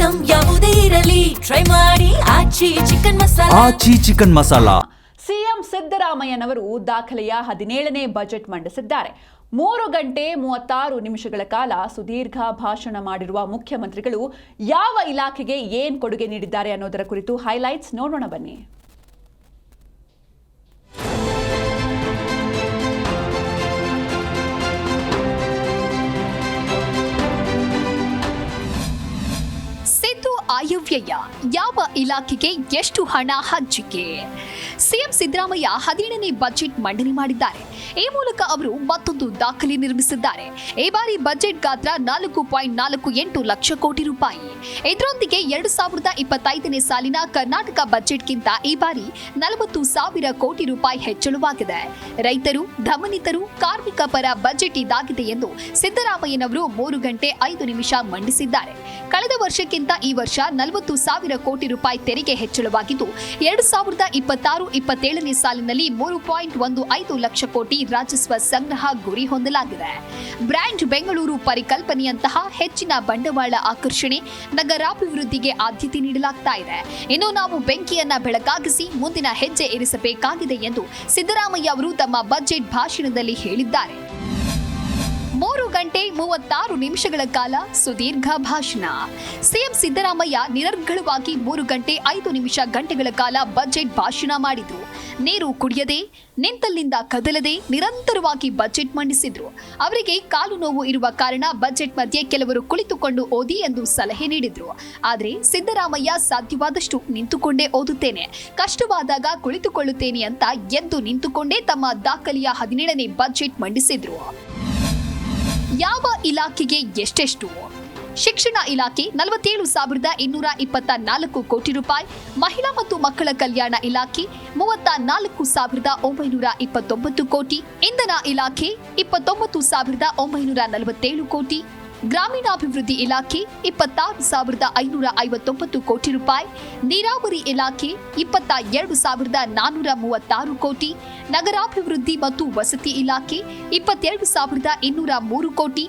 Item ಯಾವುದೇ ಇರಲಿ try ಮಾಡಿ ಆಚಿ ಚಿಕನ್ ಮಸಾಲಾ. ಸಿಎಂ ಸಿದ್ದರಾಮಯ್ಯನವರು ದಾಖಲೆಯ 17ನೇ ಬಜೆಟ್ ಮಂಡಿಸಿದ್ದಾರೆ. 3 ಗಂಟೆ 36 ನಿಮಿಷಗಳ ಕಾಲ ಸುದೀರ್ಘ ಭಾಷಣ ಮಾಡಿರುವ ಮುಖ್ಯಮಂತ್ರಿಗಳು ಯಾವ ಇಲಾಖೆಗೆ ಏನ್ ಕೊಡುಗೆ ನೀಡಿದ್ದಾರೆ ಅನ್ನೋದರ ಕುರಿತು ಹೈಲೈಟ್ಸ್ ನೋಡೋಣ ಬನ್ನಿ. ಆಯವ್ಯಯ ಯಾವ ಇಲಾಖೆಗೆ ಎಷ್ಟು ಹಣ ಹಂಚಿಕೆ? ಸಿಎಂ ಸಿದ್ದರಾಮಯ್ಯ 17ನೇ ಬಜೆಟ್ ಮಂಡನೆ ಮಾಡಿದ್ದಾರೆ. ಈ ಮೂಲಕ ಅವರು ಮತ್ತೊಂದು ದಾಖಲೆ ನಿರ್ಮಿಸಿದ್ದಾರೆ. ಈ ಬಾರಿ ಬಜೆಟ್ ಗಾತ್ರ 4.48 ಲಕ್ಷ ಕೋಟಿ ರೂಪಾಯಿ. ಇದರೊಂದಿಗೆ 2025ನೇ ಸಾಲಿನ ಕರ್ನಾಟಕ ಬಜೆಟ್ಗಿಂತ ಈ ಬಾರಿ 40,000 ಕೋಟಿ ರೂಪಾಯಿ ಹೆಚ್ಚಳವಾಗಿದೆ. ರೈತರು, ದಮನಿತರು, ಕಾರ್ಮಿಕ ಪರ ಬಜೆಟ್ ಇದಾಗಿದೆ ಎಂದು ಸಿದ್ದರಾಮಯ್ಯನವರು 3 ಗಂಟೆ 5 ನಿಮಿಷ ಮಂಡಿಸಿದ್ದಾರೆ. ಕಳೆದ ವರ್ಷಕ್ಕಿಂತ ಈ ವರ್ಷ 40,000 ಕೋಟಿ ರೂಪಾಯಿ ತೆರಿಗೆ ಹೆಚ್ಚಳವಾಗಿದ್ದು 2026-27ನೇ ಸಾಲಿನಲ್ಲಿ 3.15 ಲಕ್ಷ ಕೋಟಿ ರಾಜಸ್ವ ಸಂಗ್ರಹ ಗುರಿ ಹೊಂದಲಾಗಿದೆ. ಬ್ರ್ಯಾಂಡ್ ಬೆಂಗಳೂರು ಪರಿಕಲ್ಪನೆಯಂತಹ ಹೆಚ್ಚಿನ ಬಂಡವಾಳ ಆಕರ್ಷಣೆ, ನಗರಾಭಿವೃದ್ಧಿಗೆ ಆದ್ಯತೆ ನೀಡಲಾಗ್ತಾ ಇದೆ. ಇನ್ನು ನಾವು ಬೆಂಕಿಯನ್ನ ಬೆಳಕಾಗಿಸಿ ಮುಂದಿನ ಹೆಜ್ಜೆ ಇರಿಸಬೇಕಾಗಿದೆ ಎಂದು ಸಿದ್ದರಾಮಯ್ಯ ಅವರು ತಮ್ಮ ಬಜೆಟ್ ಭಾಷಣದಲ್ಲಿ ಹೇಳಿದ್ದಾರೆ. 3 ಗಂಟೆ 36 ನಿಮಿಷಗಳ ಕಾಲ ಸುದೀರ್ಘ ಭಾಷಣ. ಸಿಎಂ ಸಿದ್ದರಾಮಯ್ಯ ನಿರರ್ಗಳವಾಗಿ 3 ಗಂಟೆ 5 ಗಂಟೆಗಳ ಕಾಲ ಬಜೆಟ್ ಭಾಷಣ ಮಾಡಿದ್ರು. ನೀರು ಕುಡಿಯದೆ, ನಿಂತಲ್ಲಿಂದ ಕದಲದೆ ನಿರಂತರವಾಗಿ ಬಜೆಟ್ ಮಂಡಿಸಿದ್ರು. ಅವರಿಗೆ ಕಾಲು ನೋವು ಇರುವ ಕಾರಣ ಬಜೆಟ್ ಮಧ್ಯೆ ಕೆಲವರು ಕುಳಿತುಕೊಂಡು ಓದಿ ಎಂದು ಸಲಹೆ ನೀಡಿದ್ರು. ಆದರೆ ಸಿದ್ದರಾಮಯ್ಯ ಸಾಧ್ಯವಾದಷ್ಟು ನಿಂತುಕೊಂಡೇ ಓದುತ್ತೇನೆ, ಕಷ್ಟವಾದಾಗ ಕುಳಿತುಕೊಳ್ಳುತ್ತೇನೆ ಅಂತ ಎದ್ದು ನಿಂತುಕೊಂಡೇ ತಮ್ಮ ದಾಖಲೆಯ 17ನೇ ಬಜೆಟ್ ಮಂಡಿಸಿದ್ರು. ಯಾವ ಇಲಾಖೆಗೆ ಎಷ್ಟೆಷ್ಟು? ಶಿಕ್ಷಣ ಇಲಾಖೆ 47,224 ಕೋಟಿ ರೂಪಾಯಿ, ಮಹಿಳಾ ಮತ್ತು ಮಕ್ಕಳ ಕಲ್ಯಾಣ ಇಲಾಖೆ 34,929 ಕೋಟಿ, ಇಂಧನ ಇಲಾಖೆ 29,947 ಕೋಟಿ, ಗ್ರಾಮೀಣಾಭಿವೃದ್ಧಿ ಇಲಾಖೆ 26,559 ಕೋಟಿ ರೂಪಾಯಿ, ನೀರಾವರಿ ಇಲಾಖೆ 22,436 ಕೋಟಿ, ನಗರಾಭಿವೃದ್ಧಿ ಮತ್ತು ವಸತಿ ಇಲಾಖೆ 22,203 ಕೋಟಿ,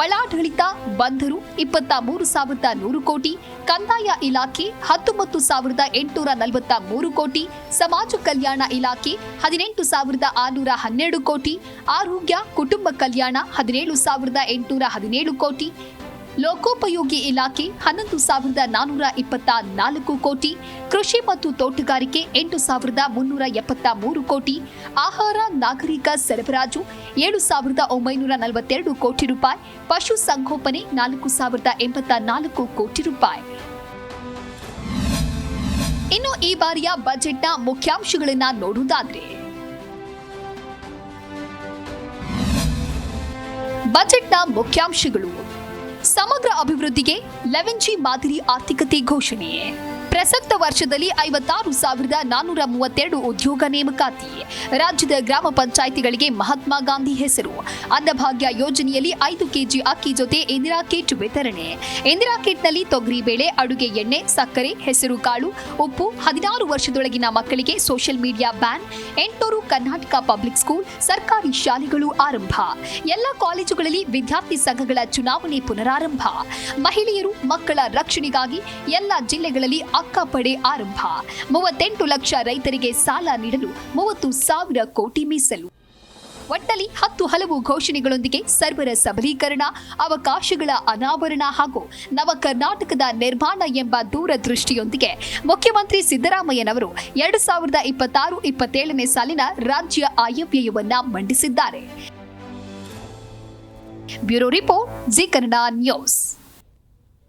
ಒಳಾಡಳಿತ ಬಂದರು 23,100 ಕೋಟಿ, ಕಂದಾಯ ಇಲಾಖೆ 19,843 ಕೋಟಿ, ಸಮಾಜ ಕಲ್ಯಾಣ ಇಲಾಖೆ 18,612 ಕೋಟಿ, ಆರೋಗ್ಯ ಕುಟುಂಬ ಕಲ್ಯಾಣ 17,817 ಕೋಟಿ, ಲೋಕೋಪಯೋಗಿ ಇಲಾಖೆ 11,424 ಕೋಟಿ, ಕೃಷಿ ಮತ್ತು ತೋಟಗಾರಿಕೆ 8,373 ಕೋಟಿ, ಆಹಾರ ನಾಗರಿಕ ಸರಬರಾಜು 7,942 ಕೋಟಿ ರೂಪಾಯಿ, ಪಶು ಸಂಗೋಪನೆ 4,084 ಕೋಟಿ ರೂಪಾಯಿ. ಇನ್ನು ಈ ಬಾರಿಯ ಬಜೆಟ್ನ ಮುಖ್ಯಾಂಶಗಳನ್ನ ನೋಡುವುದಾದ್ರೆ, ಬಜೆಟ್ನ ಮುಖ್ಯಾಂಶಗಳು: ಸಮಗ್ರ ಅಭಿವೃದ್ಧಿಗೆ 11G ಮಾದರಿ ಆರ್ಥಿಕತೆ ಘೋಷಣೆ. ಪ್ರಸಕ್ತ ವರ್ಷದಲ್ಲಿ 56,432 ಉದ್ಯೋಗ ನೇಮಕಾತಿ. ರಾಜ್ಯದ ಗ್ರಾಮ ಪಂಚಾಯಿತಿಗಳಿಗೆ ಮಹಾತ್ಮ ಗಾಂಧಿ ಹೆಸರು. ಅನ್ನಭಾಗ್ಯ ಯೋಜನೆಯಲ್ಲಿ 5 ಕೆಜಿ ಅಕ್ಕಿ ಜೊತೆ ಇಂದಿರಾ ಕಿಟ್ ವಿತರಣೆ. ಇಂದಿರಾ ಕಿಟ್ನಲ್ಲಿ ತೊಗರಿಬೇಳೆ, ಅಡುಗೆ ಎಣ್ಣೆ, ಸಕ್ಕರೆ, ಹೆಸರು ಕಾಳು, ಉಪ್ಪು. 16 ವರ್ಷದೊಳಗಿನ ಮಕ್ಕಳಿಗೆ social media ban. 800 Karnataka public school, ಸರ್ಕಾರಿ ಶಾಲೆಗಳು ಆರಂಭ. ಎಲ್ಲ ಕಾಲೇಜುಗಳಲ್ಲಿ ವಿದ್ಯಾರ್ಥಿ ಸಂಘಗಳ ಚುನಾವಣೆ ಪುನರಾರಂಭ. ಮಹಿಳೆಯರು, ಮಕ್ಕಳ ರಕ್ಷಣೆಗಾಗಿ ಎಲ್ಲ ಜಿಲ್ಲೆಗಳಲ್ಲಿ ಅಕ್ಕಪಡೆ ಆರಂಭ. 38 ಲಕ್ಷ ರೈತರಿಗೆ ಸಾಲ ನೀಡಲು 30,000 ಕೋಟಿ ಮೀಸಲು. ಒಟ್ಟಲ್ಲಿ 10 ಹಲವು ಘೋಷಣೆಗಳೊಂದಿಗೆ ಸರ್ವರ ಸಬಲೀಕರಣ, ಅವಕಾಶಗಳ ಅನಾವರಣ ಹಾಗೂ ನವ ಕರ್ನಾಟಕದ ನಿರ್ಮಾಣ ಎಂಬ ದೂರದೃಷ್ಟಿಯೊಂದಿಗೆ ಮುಖ್ಯಮಂತ್ರಿ ಸಿದ್ದರಾಮಯ್ಯನವರು 2026-27ನೇ ಸಾಲಿನ ರಾಜ್ಯ ಆಯವ್ಯಯವನ್ನ ಮಂಡಿಸಿದ್ದಾರೆ. Bureau report, G Kannada news.